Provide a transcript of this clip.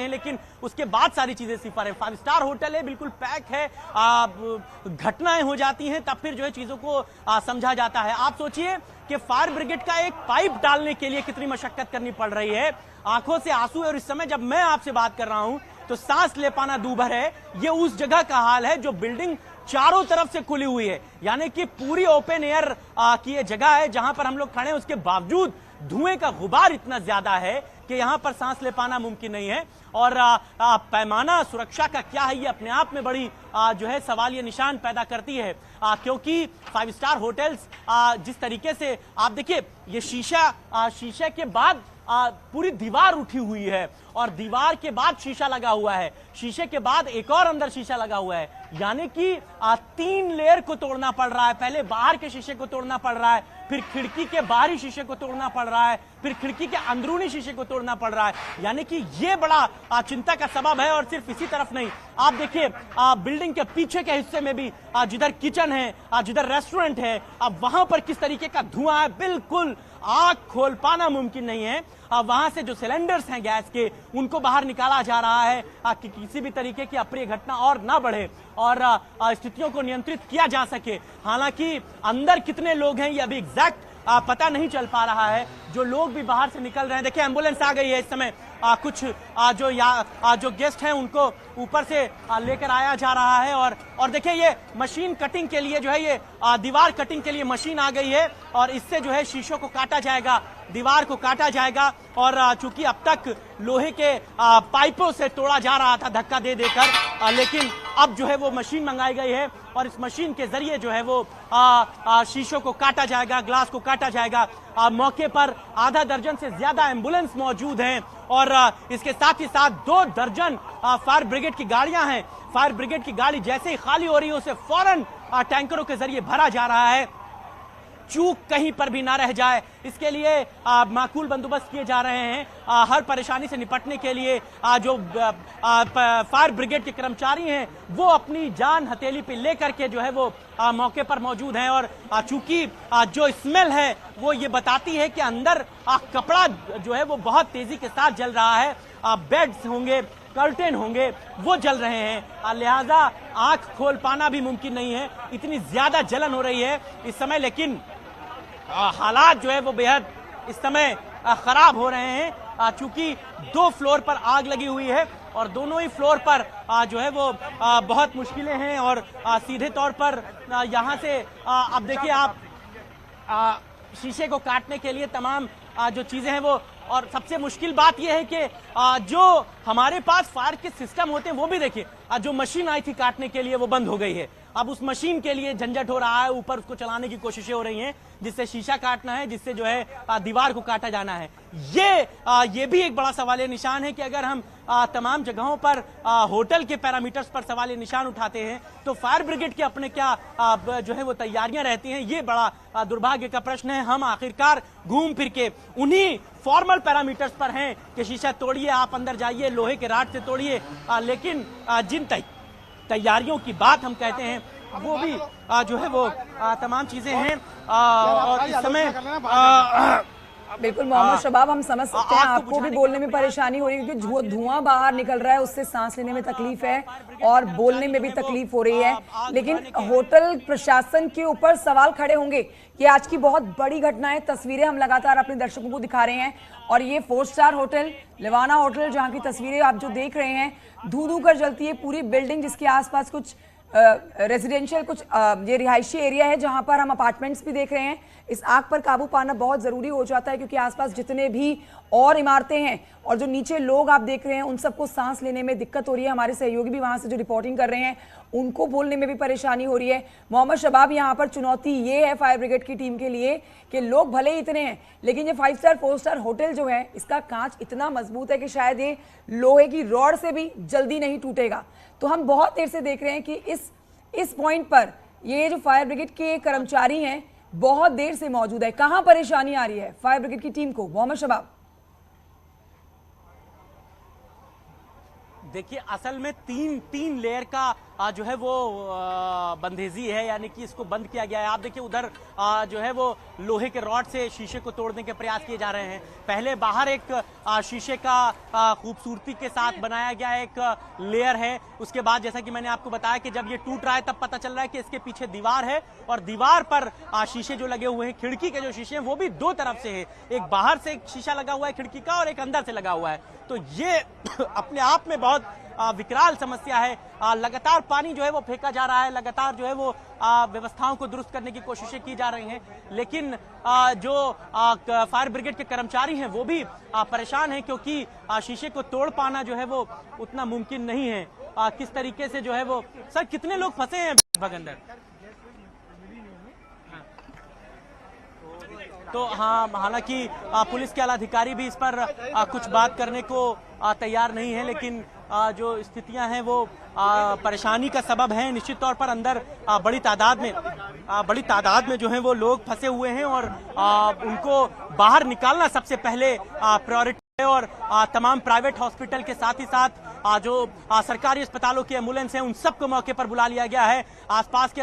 हैं, लेकिन उसके बाद सारी चीजें सिफर है। 5 स्टार होटल है, बिल्कुल पैक है, घटनाएं हो जाती हैं तब फिर जो है चीजों को समझा जाता है। आप सोचिए कि फायर ब्रिगेड का एक पाइप डालने के लिए कितनी मशक्कत करनी पड़ रही है, आंखों से आंसू है। और इस समय जब मैं आपसे बात कर रहा हूं तो सांस ले पाना दूभर है। ये उस जगह का हाल है जो बिल्डिंग चारों तरफ से खुली हुई है, यानी कि पूरी ओपन एयर की ये जगह है जहां पर हम लोग खड़े हैं। उसके बावजूद धुएं का गुबार इतना ज्यादा है कि यहां पर सांस ले पाना मुमकिन नहीं है। और पैमाना सुरक्षा का क्या है, ये अपने आप में बड़ी जो है सवाल ये निशान पैदा करती है, क्योंकि 5 स्टार होटल्स जिस तरीके से आप देखिए, ये शीशे के बाद पूरी दीवार उठी हुई है और दीवार के बाद शीशा लगा हुआ है, शीशे के बाद एक और अंदर शीशा लगा हुआ है, यानी कि 3 लेयर को तोड़ना पड़ रहा है। पहले बाहर के शीशे को तोड़ना पड़ रहा है, फिर खिड़की के बाहरी शीशे को तोड़ना पड़ रहा है, फिर खिड़की के अंदरूनी शीशे को तोड़ना पड़ रहा है, यानी कि ये बड़ा चिंता का सबब है। और सिर्फ इसी तरफ नहीं, आप देखिए बिल्डिंग के पीछे के हिस्से में भी जिधर किचन है, जिधर रेस्टोरेंट है, अब वहां पर किस तरीके का धुआं है, बिल्कुल आंख खोल पाना मुमकिन नहीं है। वहां से जो सिलेंडर्स हैं गैस के, उनको बाहर निकाला जा रहा है कि किसी भी तरीके की अप्रिय घटना और ना बढ़े और स्थितियों को नियंत्रित किया जा सके। हालांकि अंदर कितने लोग हैं ये अभी एग्जैक्ट पता नहीं चल पा रहा है। जो लोग भी बाहर से निकल रहे हैं, देखिए एम्बुलेंस आ गई है इस समय, कुछ जो गेस्ट हैं उनको ऊपर से लेकर आया जा रहा है। और देखिए ये मशीन कटिंग के लिए जो है, ये दीवार कटिंग के लिए मशीन आ गई है और इससे जो है शीशों को काटा जाएगा, दीवार को काटा जाएगा। और चूंकि अब तक लोहे के पाइपों से तोड़ा जा रहा था धक्का दे देकर, लेकिन अब जो है वो मशीन मंगाई गई है और इस मशीन के जरिए जो है वो शीशों को काटा जाएगा, ग्लास को काटा जाएगा। मौके पर आधा दर्जन से ज्यादा एम्बुलेंस मौजूद हैं और इसके साथ ही साथ 2 दर्जन फायर ब्रिगेड की गाड़ियां हैं। फायर ब्रिगेड की गाड़ी जैसे ही खाली हो रही है उसे फौरन टैंकरों के जरिए भरा जा रहा है, चूक कहीं पर भी ना रह जाए, इसके लिए माकूल बंदोबस्त किए जा रहे हैं। हर परेशानी से निपटने के लिए जो फायर ब्रिगेड के कर्मचारी हैं वो अपनी जान हथेली पे लेकर के जो है वो मौके पर मौजूद हैं। और चूंकि जो स्मेल है वो ये बताती है कि अंदर कपड़ा जो है वो बहुत तेजी के साथ जल रहा है, बेड्स होंगे, कर्टेन होंगे, वो जल रहे हैं, लिहाजा आंख खोल पाना भी मुमकिन नहीं है, इतनी ज्यादा जलन हो रही है इस समय। लेकिन हालात जो है वो बेहद इस समय खराब हो रहे हैं, चूंकि 2 फ्लोर पर आग लगी हुई है और दोनों ही फ्लोर पर जो है वो बहुत मुश्किलें हैं। और सीधे तौर पर यहाँ से अब देखिए आप शीशे को काटने के लिए तमाम जो चीजें हैं वो, और सबसे मुश्किल बात यह है कि जो हमारे पास फायर के सिस्टम होते हैं वो भी देखिए, जो मशीन आई थी काटने के लिए वो बंद हो गई है। अब उस मशीन के लिए झंझट हो रहा है, ऊपर उसको चलाने की कोशिशें हो रही हैं, जिससे शीशा काटना है, जिससे जो है दीवार को काटा जाना है। ये भी एक बड़ा सवाल निशान है कि अगर हम तमाम जगहों पर होटल के पैरामीटर्स पर सवाल निशान उठाते हैं तो फायर ब्रिगेड के अपने क्या जो है वो तैयारियां रहती हैं, ये बड़ा दुर्भाग्य का प्रश्न है। हम आखिरकार घूम फिर के उन्हीं फॉर्मल पैरामीटर्स पर हैं कि शीशा तोड़िए, आप अंदर जाइए, लोहे के राड से तोड़िए, लेकिन जिन तैयारियों की बात हम कहते हैं वो भी जो है वो तमाम चीजें हैं। और इस समय बिल्कुल मोहम्मद शबाब, हम समझ सकते हैं आपको भी बोलने में परेशानी हो रही है क्योंकि धुआं बाहर निकल रहा है, उससे सांस लेने में तकलीफ है और बोलने में भी तकलीफ हो रही है। लेकिन होटल प्रशासन के ऊपर सवाल खड़े होंगे कि आज की बहुत बड़ी घटना है। तस्वीरें हम लगातार अपने दर्शकों को दिखा रहे हैं और ये 4 स्टार होटल लिवाना होटल, जहाँ की तस्वीरें आप जो देख रहे हैं, धू धू कर जलती है पूरी बिल्डिंग, जिसके आसपास कुछ रेजिडेंशियल, कुछ ये रिहायशी एरिया है जहां पर हम अपार्टमेंट्स भी देख रहे हैं। इस आग पर काबू पाना बहुत ज़रूरी हो जाता है क्योंकि आसपास जितने भी और इमारतें हैं और जो नीचे लोग आप देख रहे हैं उन सबको सांस लेने में दिक्कत हो रही है। हमारे सहयोगी भी वहां से जो रिपोर्टिंग कर रहे हैं उनको बोलने में भी परेशानी हो रही है। मोहम्मद शबाब, यहाँ पर चुनौती ये है फायर ब्रिगेड की टीम के लिए कि लोग भले ही इतने हैं लेकिन ये 5 स्टार 4 स्टार होटल जो है इसका कांच इतना मजबूत है कि शायद ये लोहे की रॉड से भी जल्दी नहीं टूटेगा। तो हम बहुत देर से देख रहे हैं कि इस पॉइंट पर ये जो फायर ब्रिगेड के कर्मचारी हैं बहुत देर से मौजूद है। कहां परेशानी आ रही है फायर ब्रिगेड की टीम को, मोहम्मद शबाब? देखिए असल में तीन लेयर का जो है वो बंदेजी है, यानी कि इसको बंद किया गया है। आप देखिए उधर जो है वो लोहे के रॉड से शीशे को तोड़ने के प्रयास किए जा रहे हैं। पहले बाहर एक शीशे का खूबसूरती के साथ बनाया गया एक लेयर है, उसके बाद जैसा कि मैंने आपको बताया कि जब ये टूट रहा है तब पता चल रहा है कि इसके पीछे दीवार है और दीवार पर शीशे जो लगे हुए हैं, खिड़की के जो शीशे हैं वो भी दो तरफ से है, एक बाहर से एक शीशा लगा हुआ है खिड़की का और एक अंदर से लगा हुआ है। तो ये अपने आप में बहुत विकराल समस्या है। लगातार पानी जो है वो फेंका जा रहा है, लगातार जो है वो व्यवस्थाओं को दुरुस्त करने की कोशिशें की जा रही हैं, लेकिन जो फायर ब्रिगेड के कर्मचारी हैं वो भी परेशान हैं, क्योंकि शीशे को तोड़ पाना जो है वो उतना मुमकिन नहीं है। किस तरीके से जो है वो, सर कितने लोग फंसे हैं लगभग अंदर? तो हाँ, हालांकि पुलिस के आला अधिकारी भी इस पर कुछ बात करने को तैयार नहीं है, लेकिन जो स्थितियां हैं वो परेशानी का सबब है। निश्चित तौर पर अंदर बड़ी तादाद में जो है वो लोग फंसे हुए हैं और उनको बाहर निकालना सबसे पहले प्रायोरिटी है। और तमाम प्राइवेट हॉस्पिटल के साथ ही साथ जो सरकारी अस्पतालों की एम्बुलेंस है उन सबको मौके पर बुला लिया गया है। आसपास के